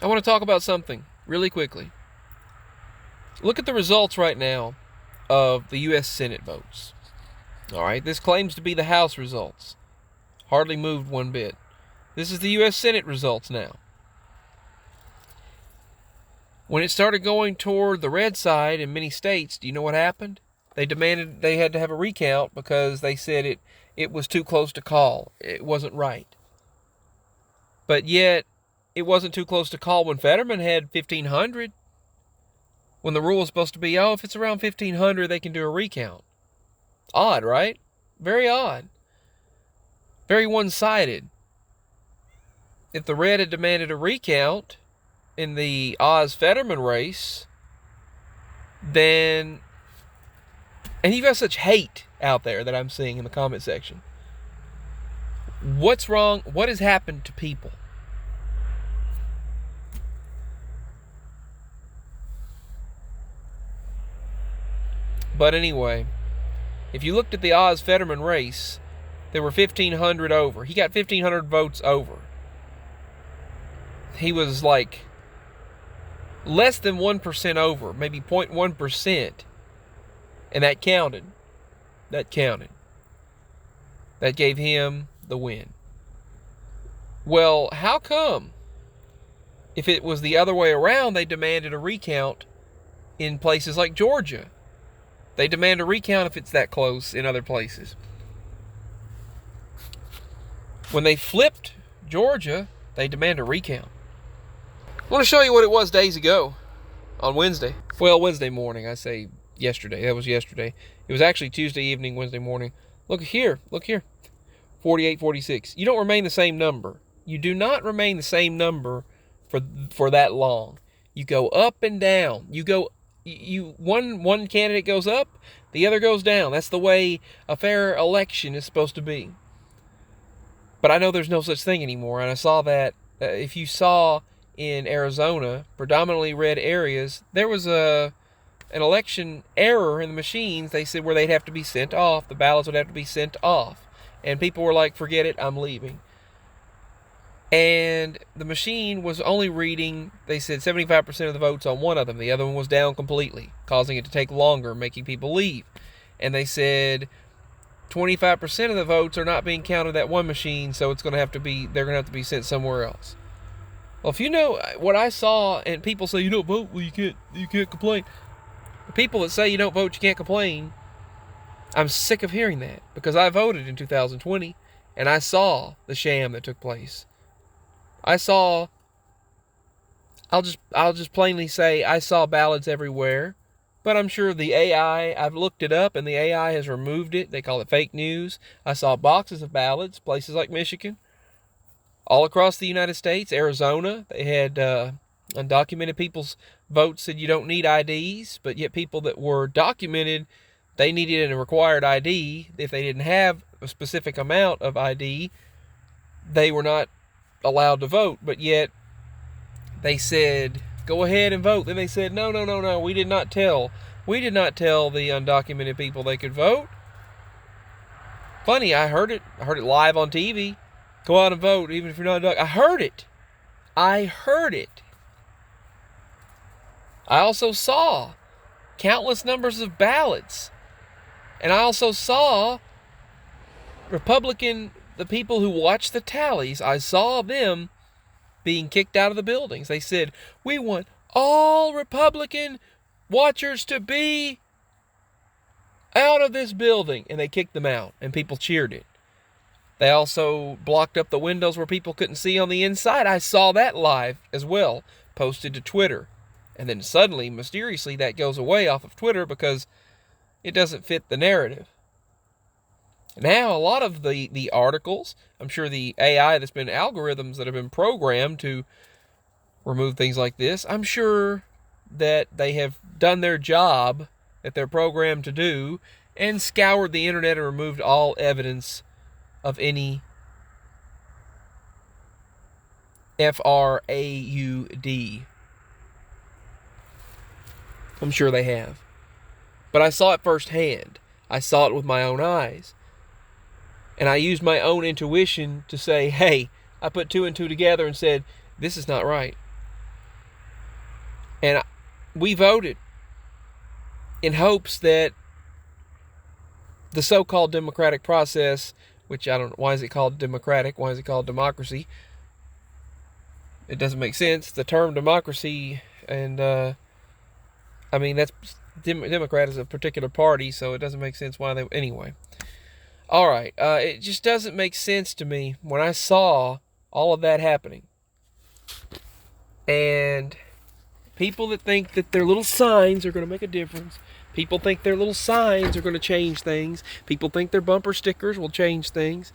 I want to talk about something really quickly. Look at the results right now of the U.S. Senate votes. All right, this claims to be the House results. Hardly moved one bit. This is the U.S. Senate results now. When it started going toward the red side in many states, do you know what happened? They demanded they had to have a recount because they said it was too close to call. It wasn't right. But yet, it wasn't too close to call when Fetterman had 1,500. When the rule was supposed to be, if it's around 1,500, they can do a recount. Odd, right? Very odd. Very one-sided. If the red had demanded a recount in the Oz-Fetterman race, then... And you've got such hate out there that I'm seeing in the comment section. What's wrong? What has happened to people? But anyway, if you looked at the Oz-Fetterman race, there were 1,500 over. He got 1,500 votes over. He was like less than 1% over, maybe 0.1%. And that counted. That gave him the win. Well, how come? If it was the other way around, they demanded a recount in places like Georgia. They demand a recount if it's that close in other places. When they flipped Georgia, they demand a recount. I want to show you what it was days ago on Wednesday. Well, Wednesday morning, I say yesterday. That was yesterday. It was actually Tuesday evening, Wednesday morning. Look here. 48-46. You don't remain the same number. You do not remain the same number for that long. You go up and down. One candidate goes up, the other goes down. That's the way a fair election is supposed to be. But I know there's no such thing anymore, and I saw that if you saw in Arizona, predominantly red areas, there was an election error in the machines. They said where they'd have to be sent off, the ballots would have to be sent off, and people were like, forget it, I'm leaving. And the machine was only reading, they said 75% of the votes on one of them. The other one was down completely, causing it to take longer, making people leave. And they said 25% of the votes are not being counted that one machine, so they're going to have to be sent somewhere else. Well, if you know what I saw, and people say you don't vote, well, you can't complain. The people that say you don't vote, you can't complain, I'm sick of hearing that, because I voted in 2020, and I saw the sham that took place. I'll just plainly say I saw ballots everywhere, but I'm sure the AI, I've looked it up and the AI has removed it. They call it fake news. I saw boxes of ballots, places like Michigan, all across the United States, Arizona. They had undocumented people's votes said you don't need IDs, but yet people that were documented, they needed a required ID. If they didn't have a specific amount of ID, they were not allowed to vote, but yet they said go ahead and vote. Then they said no, we did not tell the undocumented people they could vote. Funny, I heard it live on TV. Go out and vote even if you're not undocumented. I heard it. I also saw countless numbers of ballots, and I also saw the people who watched the tallies, I saw them being kicked out of the buildings. They said, we want all Republican watchers to be out of this building. And they kicked them out, and people cheered it. They also blocked up the windows where people couldn't see on the inside. I saw that live as well, posted to Twitter. And then suddenly, mysteriously, that goes away off of Twitter because it doesn't fit the narrative. Now, a lot of the articles, I'm sure the AI that's been algorithms that have been programmed to remove things like this, I'm sure that they have done their job that they're programmed to do and scoured the internet and removed all evidence of any fraud. I'm sure they have. But I saw it firsthand. I saw it with my own eyes. And I used my own intuition to say, hey, I put two and two together and said, this is not right. And we voted in hopes that the so-called democratic process, which I don't know, why is it called democratic? Why is it called democracy? It doesn't make sense. The term democracy, and I mean, that's Democrat is a particular party, so it doesn't make sense why they... Anyway. All right. It just doesn't make sense to me when I saw all of that happening. And people that think that their little signs are going to make a difference. People think their little signs are going to change things. People think their bumper stickers will change things.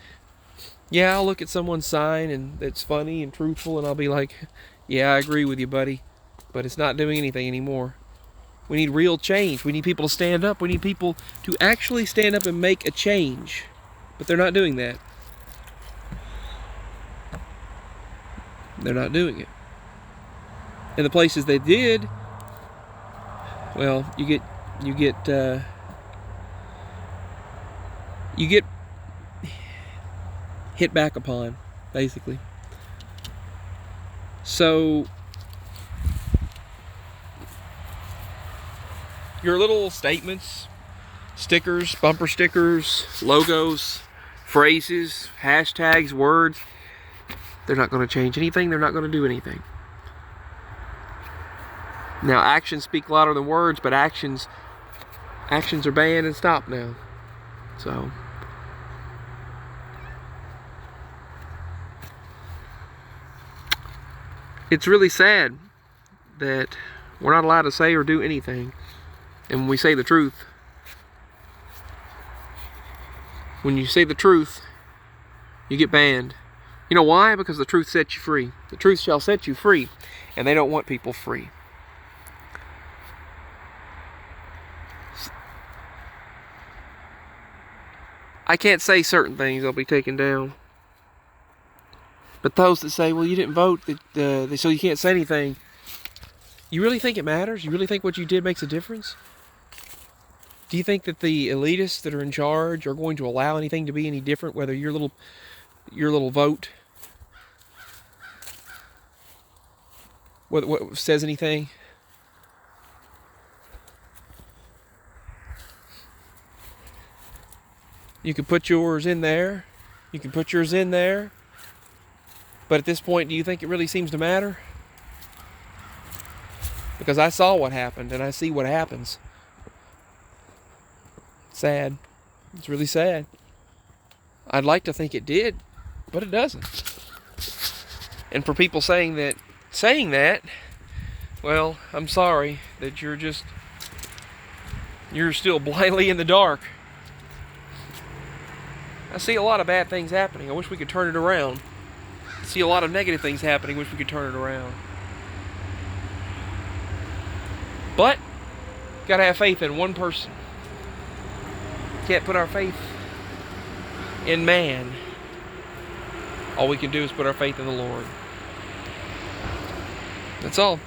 Yeah, I'll look at someone's sign and it's funny and truthful, and I'll be like, yeah, I agree with you, buddy. But it's not doing anything anymore. We need real change. We need people to stand up. We need people to actually stand up and make a change. But they're not doing that. They're not doing it. In the places they did, well, you get hit back upon, basically. So your little statements, stickers, bumper stickers, logos, phrases, hashtags, words, they're not going to change anything. They're not going to do anything. Now, actions speak louder than words, but actions are banned and stopped now. So it's really sad that we're not allowed to say or do anything. And when we say the truth, when you say the truth, you get banned. You know why? Because the truth sets you free. The truth shall set you free. And they don't want people free. I can't say certain things, they'll be taken down. But those that say, well, you didn't vote, so you can't say anything. You really think it matters? You really think what you did makes a difference? Do you think that the elitists that are in charge are going to allow anything to be any different, whether your little vote what says anything? You can put yours in there. You can put yours in there. But at this point, do you think it really seems to matter? Because I saw what happened, and I see what happens. Sad. It's really sad. I'd like to think it did, but it doesn't. And for people saying that, well, I'm sorry that you're still blindly in the dark. I see a lot of bad things happening. I wish we could turn it around. I see a lot of negative things happening. I wish we could turn it around. But, gotta have faith in one person. Can't put our faith in man. All we can do is put our faith in the Lord. That's all.